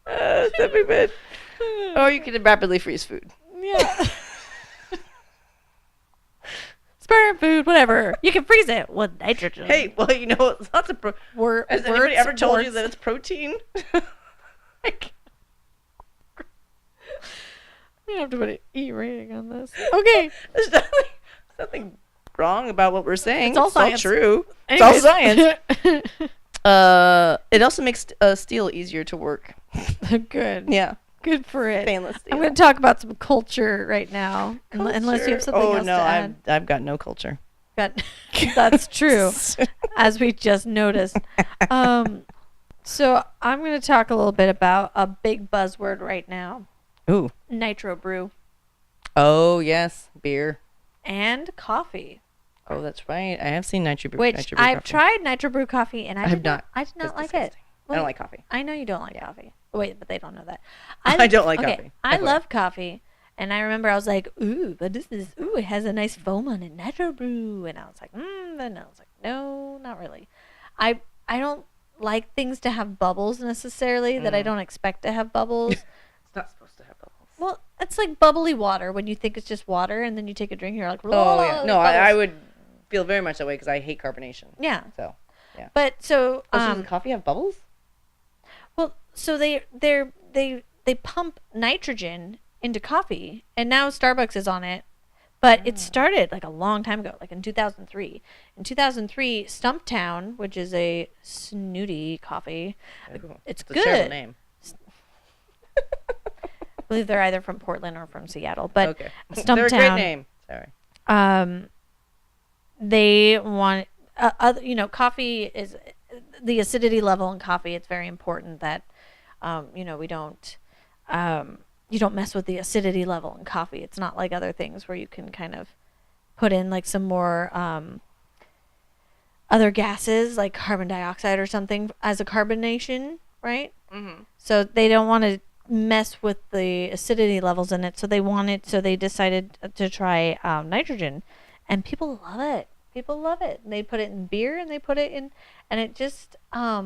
That'd be good. Or you could rapidly freeze food. Yeah. Sperm food, whatever. You can freeze it with nitrogen. Hey, well, you know, lots of. Has anybody ever told you that it's protein? We have to put an E rating on this. Okay. There's nothing wrong about what we're saying. It's all science. True. Anyways. It's all science. It also makes steel easier to work. Good. Yeah. Good for it. Stainless steel. I'm going to talk about some culture right now, unless you have something else to add. I've got no culture. That's true, as we just noticed. So I'm going to talk a little bit about a big buzzword right now. Ooh. Nitro brew. Oh, yes. Beer. And coffee. Oh, that's right. I have seen nitro brew. Which I've tried nitro brew coffee, and I did not It's like it. disgusting. I don't like coffee. I know you don't like coffee. Wait, but they don't know that. I don't like coffee. I love coffee. And I remember I was like, ooh, but it has a nice foam on it, nitro brew. And I was like, then I was like, no, not really. I don't like things to have bubbles necessarily, that I don't expect to have bubbles. It's not supposed to have bubbles. Well, it's like bubbly water when you think it's just water, and then you take a drink, you're like, Oh, yeah. No, I bubbles." would feel very much that way because I hate carbonation. Yeah. So, yeah. But so, So does coffee have bubbles? well, so they pump nitrogen into coffee, and now Starbucks is on it. But it started like a long time ago, like in 2003. In 2003, Stumptown, which is a snooty coffee, it's a good. terrible name. I believe they're either from Portland or from Seattle, but Okay. Stumptown. They're a great name. Sorry. They want, coffee is the acidity level in coffee, it's very important that, we don't, you don't mess with the acidity level in coffee. It's not like other things where you can kind of put in like some more other gases like carbon dioxide or something as a carbonation, right? Mm-hmm. So they don't want to mess with the acidity levels in it. So they decided to try nitrogen, and people love it. People love it. And they put it in beer and they put it in, and it just, I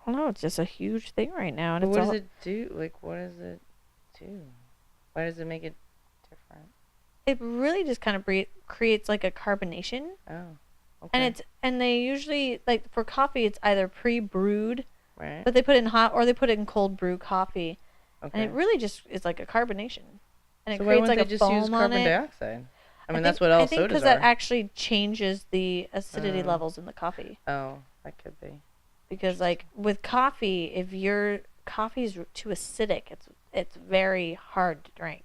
don't know, it's just a huge thing right now. And But it's what all, does it do? Like, what does it do? Why does it make it different? it really just kind of creates like a carbonation. Oh, okay. And they usually, like for coffee, it's either pre-brewed, right. but they put it in hot, or they put it in cold brew coffee. Okay. And it really just is like a carbonation. And so it why creates wouldn't like they a just use foam on carbon it. dioxide? I mean, that's what all I think sodas because are. that actually changes the acidity Oh. levels in the coffee. Oh, that could be. Because like with coffee, if your coffee is too acidic, it's very hard to drink.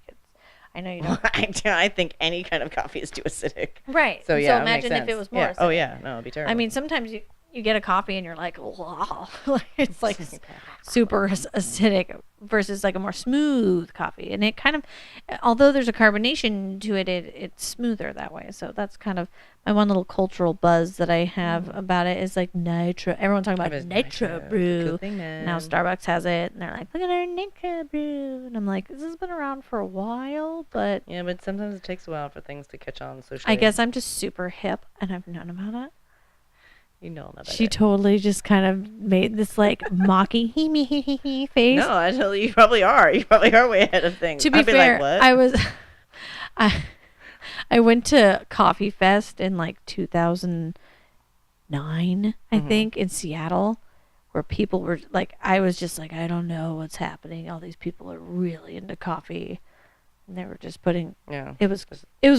I know you don't. I think any kind of coffee is too acidic. Right. So yeah, So imagine if it was more Yeah. acidic. Oh yeah, no, it'd be terrible. I mean, sometimes you get a coffee and you're like, wow, it's like super acidic versus like a more smooth coffee. And it kind of, although there's a carbonation to it, it's smoother that way. So that's kind of my one little cultural buzz that I have about it is like nitro. Everyone's talking about nitro brew. Now Starbucks has it, and they're like, look at our nitro brew. And I'm like, this has been around for a while, but yeah, but sometimes it takes a while for things to catch on socially. I guess I'm just super hip, and I've known about it. You know about She it. totally just kind of made this like mocking he face. No, actually, you probably are. You probably are way ahead of things. To be I'd be fair, like, what? I was, I went to Coffee Fest in like 2009, I think, in Seattle, where people were like, I was just like, I don't know what's happening. All these people are really into coffee, and they were just putting. Yeah. It was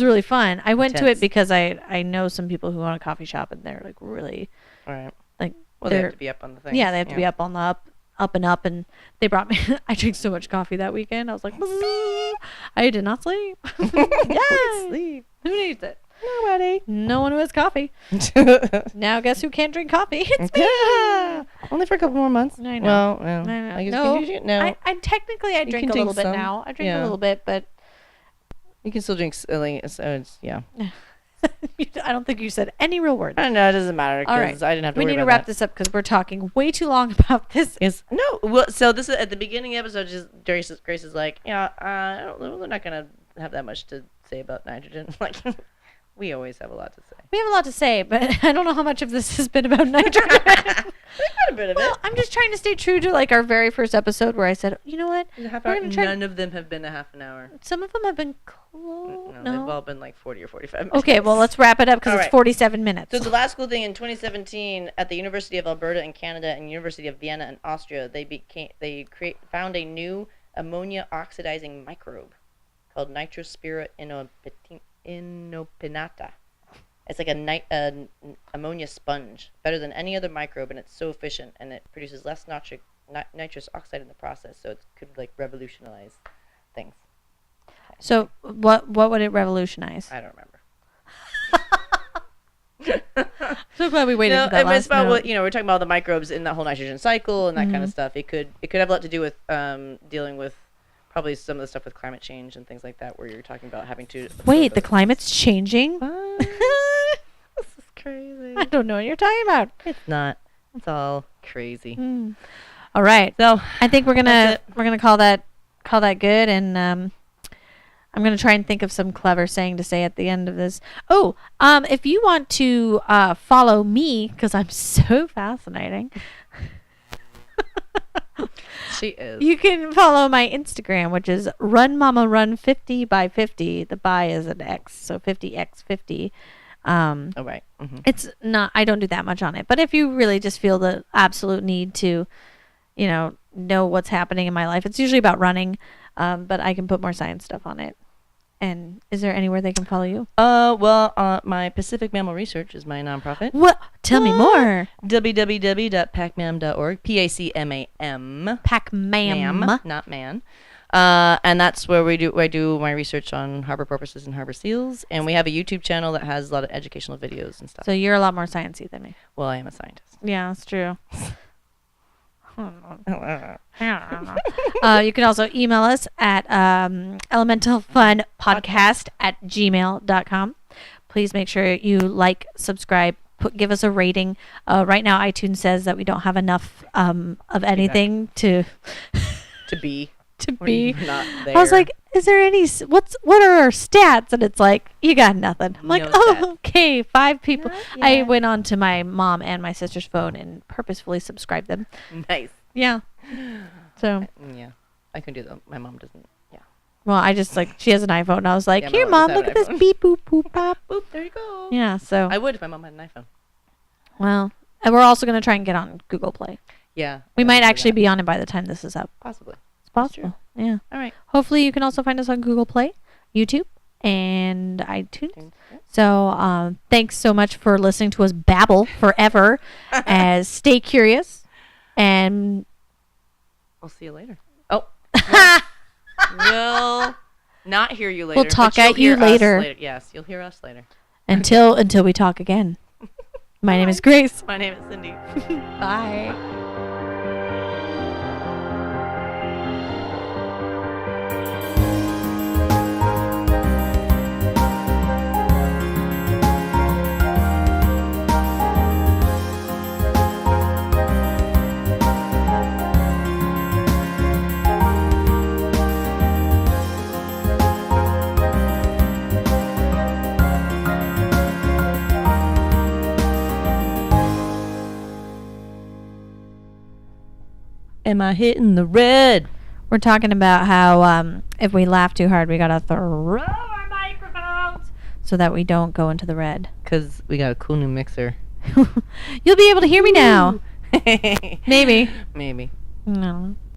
really fun. I went to Intense. it because I know some people who own a coffee shop, and they're like really All right. like. Well, they they're- have to be up on the thing. Yeah, they have to be up on the up and up, and they brought me. I drank so much coffee that weekend. I was like, I did not sleep. Yeah, Sleep. who needs it? Nobody. No one who has coffee. Now, guess who can't drink coffee? It's me. Yeah. Only for a couple more months. I know. Well, I know. I guess No, no. I technically I You drink can a little drink bit some. now. I drink Yeah. a little bit, but You can still drink. So it's yeah. I don't think you said any real words. I don't know. It doesn't matter All because right. I didn't have to We worry need to about wrap that. this up because we're talking way too long about this. Yes. No. Well, so this is at the beginning of the episode. Just Grace is like, yeah, we're not gonna have that much to say about nitrogen. Like, we always have a lot to say. We have a lot to say, but I don't know how much of this has been about nitrogen. We've got a bit of Well, it. I'm just trying to stay true to like our very first episode where I said, you know what? In a half We're hour. gonna try- None of them have been a half an hour. Some of them have been close. No, No. they've all been like 40 or 45 minutes. Okay, well, let's wrap it up because All it's right. 47 minutes. So the last cool thing in 2017 at the University of Alberta in Canada and University of Vienna in Austria, found a new ammonia oxidizing microbe called Nitrospira inopinata. It's like an ammonia sponge, better than any other microbe, and it's so efficient, and it produces less nitrous oxide in the process, so it could like revolutionize things. So what would it revolutionize? I don't remember. So glad we waited No, for that it's last about note. what we're talking about the microbes in that whole nitrogen cycle and that kind of stuff. It could have a lot to do with dealing with probably some of the stuff with climate change and things like that, where you're talking about having to Wait, the climate's changing? What? This is crazy. I don't know what you're talking about. It's not. It's all crazy. All right. So I think we're That's gonna call that good, and I'm gonna try and think of some clever saying to say at the end of this. Oh, if you want to follow me because I'm so fascinating, she is. you can follow my Instagram, which is Run Mama Run 50 by 50. The by is an X, so 50x50. Oh right. Mm-hmm. It's not. I don't do that much on it, but if you really just feel the absolute need to, know what's happening in my life, it's usually about running. But I can put more science stuff on it. And is there anywhere they can follow you? My Pacific Mammal Research is my nonprofit. What? Tell me more. www.pacmam.org. PACMAM. Pac-Mam. Not man. And that's where I do my research on harbor porpoises and harbor seals. And we have a YouTube channel that has a lot of educational videos and stuff. So you're a lot more sciencey than me. Well, I am a scientist. Yeah, that's true. You can also email us at elementalfunpodcast@gmail.com. Please make sure you like, subscribe, give us a rating. Right now, iTunes says that we don't have enough of anything to be. Not there. I was like, is there any? What are our stats? And it's like, you got nothing. I'm like, No oh, stats. okay, 5 people. Not I yet. went on to my mom and my sister's phone and purposefully subscribed them. Nice. Yeah. So. Yeah, I can do that. My mom doesn't. Yeah. Well, I just she has an iPhone. And I was like, Yeah, my here, mom mom, does look have at an this iPhone. beep, boop, boop, pop. Boop. There you go. Yeah. So. I would if my mom had an iPhone. Well, and we're also gonna try and get on Google Play. Yeah. We I might would do actually that. be on it by the time this is up. Possibly. It's possible. Yeah. All right. Hopefully, you can also find us on Google Play, YouTube, and iTunes. Yeah. So, thanks so much for listening to us babble forever. As stay curious, and We'll see you later. Oh. We'll not hear you later. We'll talk but you'll at you hear us later. Yes, you'll hear us later. until we talk again. My name is Grace. My name is Cindy. Bye. Am I hitting the red? We're talking about how if we laugh too hard, we gotta throw our microphones so that we don't go into the red. Because we got a cool new mixer. You'll be able to hear me now. Maybe. Maybe. No.